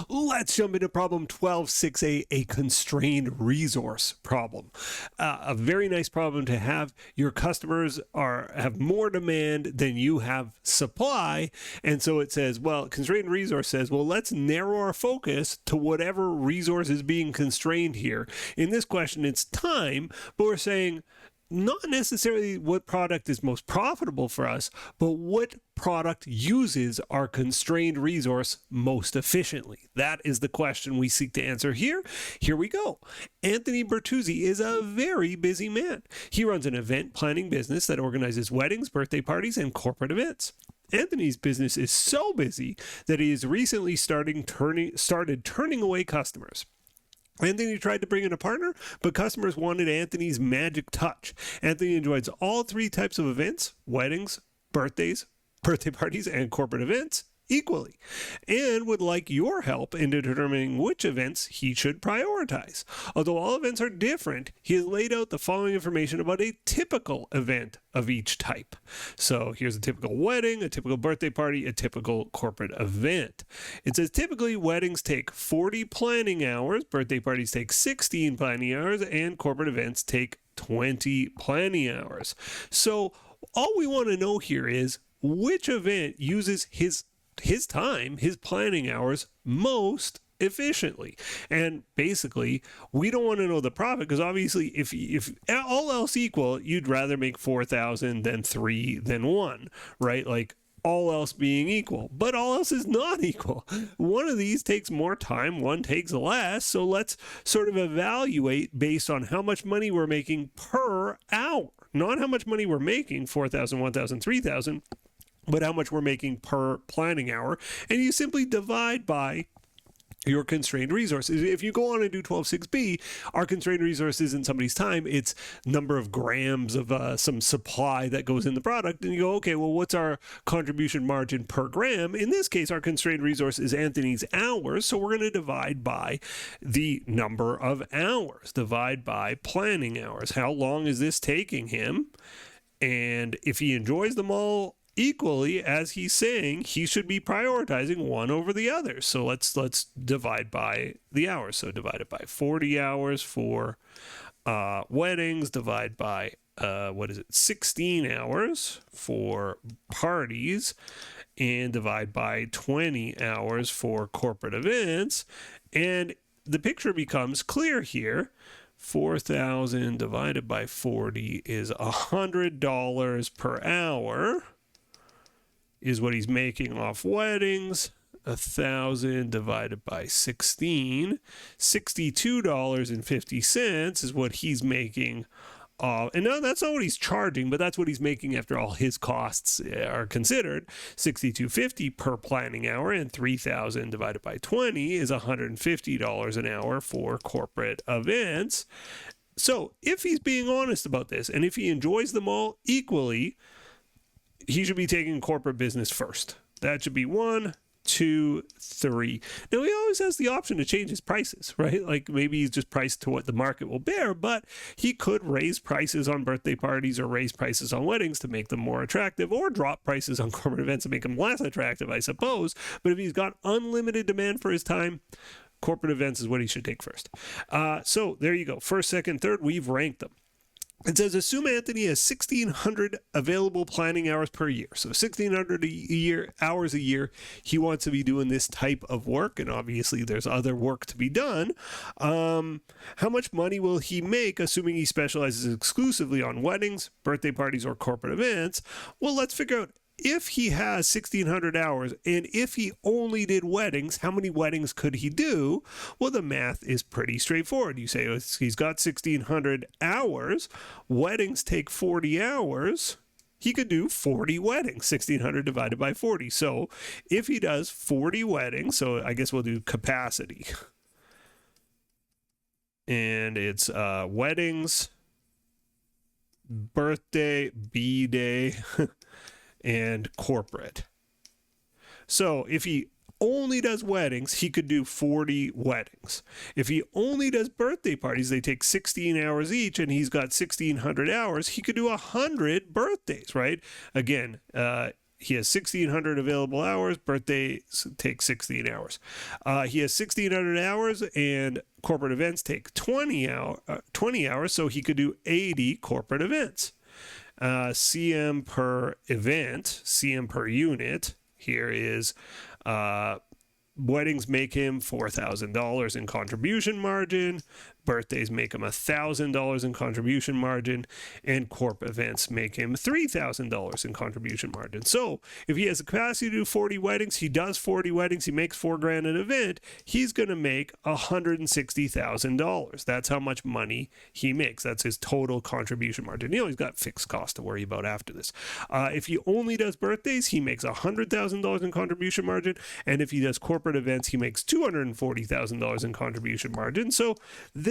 Let's jump into problem 12.6a, a constrained resource problem. A very nice problem to have. Your customers have more demand than you have supply, and so it says, well, constrained resource says, well, let's narrow our focus to whatever resource is being constrained here. In this question, it's time, but we're saying not necessarily what product is most profitable for us, but what product uses our constrained resource most efficiently. That is the question we seek to answer here. Here we go. Anthony Bertuzzi is a very busy man. He runs an event planning business that organizes weddings, birthday parties, and corporate events. Anthony's business is so busy that he has recently started turning away customers. Anthony tried to bring in a partner, but customers wanted Anthony's magic touch. Anthony enjoys all three types of events, weddings, birthday parties, and corporate events, equally, and would like your help in determining which events he should prioritize. Although all events are different, he has laid out the following information about a typical event of each type. So here's a typical wedding, a typical birthday party, a typical corporate event. It says typically weddings take 40 planning hours, birthday parties take 16 planning hours, and corporate events take 20 planning hours. So all we want to know here is which event uses his time, his planning hours most efficiently. And basically, we don't want to know the profit because obviously if all else equal, you'd rather make 4,000 than 3 than 1, right? Like all else being equal, but all else is not equal. One of these takes more time, one takes less. So let's sort of evaluate based on how much money we're making per hour, not how much money we're making, 4,000, 1,000, 3,000, but how much we're making per planning hour. And you simply divide by your constrained resources. If you go on and do 12.6b, our constrained resource isn't somebody's time, it's number of grams of some supply that goes in the product. And you go, okay, well, what's our contribution margin per gram? In this case, our constrained resource is Anthony's hours. So we're going to divide by the number of hours, divide by planning hours. How long is this taking him? And if he enjoys them all equally, as he's saying, he should be prioritizing one over the other. So let's divide by the hours. So divide it by 40 hours for weddings, divide by 16 hours for parties, and divide by 20 hours for corporate events. And the picture becomes clear here. 4,000 divided by 40 is $100 per hour. Is what he's making off weddings. 1,000 divided by 16, $62.50 is what he's making. And no, that's not what he's charging, but that's what he's making after all his costs are considered. $62.50 per planning hour, and 3,000 divided by 20 is $150 an hour for corporate events. So if he's being honest about this, and if he enjoys them all equally, he should be taking corporate business first. That should be 1, 2, 3. Now, he always has the option to change his prices, right? Like maybe he's just priced to what the market will bear, but he could raise prices on birthday parties or raise prices on weddings to make them more attractive, or drop prices on corporate events to make them less attractive, I suppose. But if he's got unlimited demand for his time, corporate events is what he should take first. So there you go. First, second, third, we've ranked them. It says, assume Anthony has 1,600 available planning hours per year. So 1,600 hours a year, he wants to be doing this type of work. And obviously there's other work to be done. How much money will he make, assuming he specializes exclusively on weddings, birthday parties, or corporate events? Well, let's figure out, if he has 1,600 hours and if he only did weddings, how many weddings could he do? Well, the math is pretty straightforward. You say he's got 1,600 hours. Weddings take 40 hours. He could do 40 weddings, 1,600 divided by 40. So if he does 40 weddings, so I guess we'll do capacity. And it's weddings, birthday, B-day, and corporate. So if he only does weddings, he could do 40 weddings. If he only does birthday parties, they take 16 hours each, and he's got 1,600 hours, he could do 100 birthdays, right? Again, he has 1,600 available hours. Birthdays take 16 hours. He has 1,600 hours, and corporate events take 20 hours, so he could do 80 corporate events. CM per event, CM per unit. Here is weddings make him $4,000 in contribution margin. Birthdays make him $1,000 in contribution margin, and corp events make him $3,000 in contribution margin. So if he has the capacity to do 40 weddings, he does 40 weddings, he makes $4,000 an event, he's going to make $160,000. That's how much money he makes. That's his total contribution margin. He's got fixed costs to worry about after this. If he only does birthdays, he makes $100,000 in contribution margin, and if he does corporate events, he makes $240,000 in contribution margin. So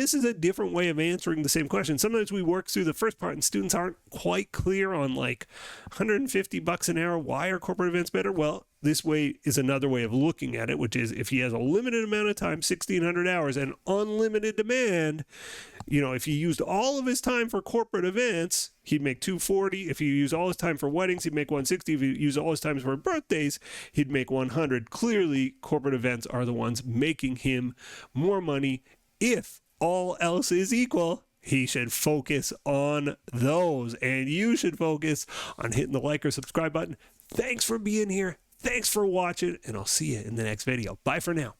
this is a different way of answering the same question. Sometimes we work through the first part and students aren't quite clear on like $150 an hour. Why are corporate events better? Well, this way is another way of looking at it, which is if he has a limited amount of time, 1,600 hours, and unlimited demand, if he used all of his time for corporate events, he'd make $240. If he used all his time for weddings, he'd make $160. If he used all his time for birthdays, he'd make $100. Clearly, corporate events are the ones making him more money. If all else is equal, he should focus on those, and you should focus on hitting the like or subscribe button. Thanks for being here. Thanks for watching, and I'll see you in the next video. Bye for now.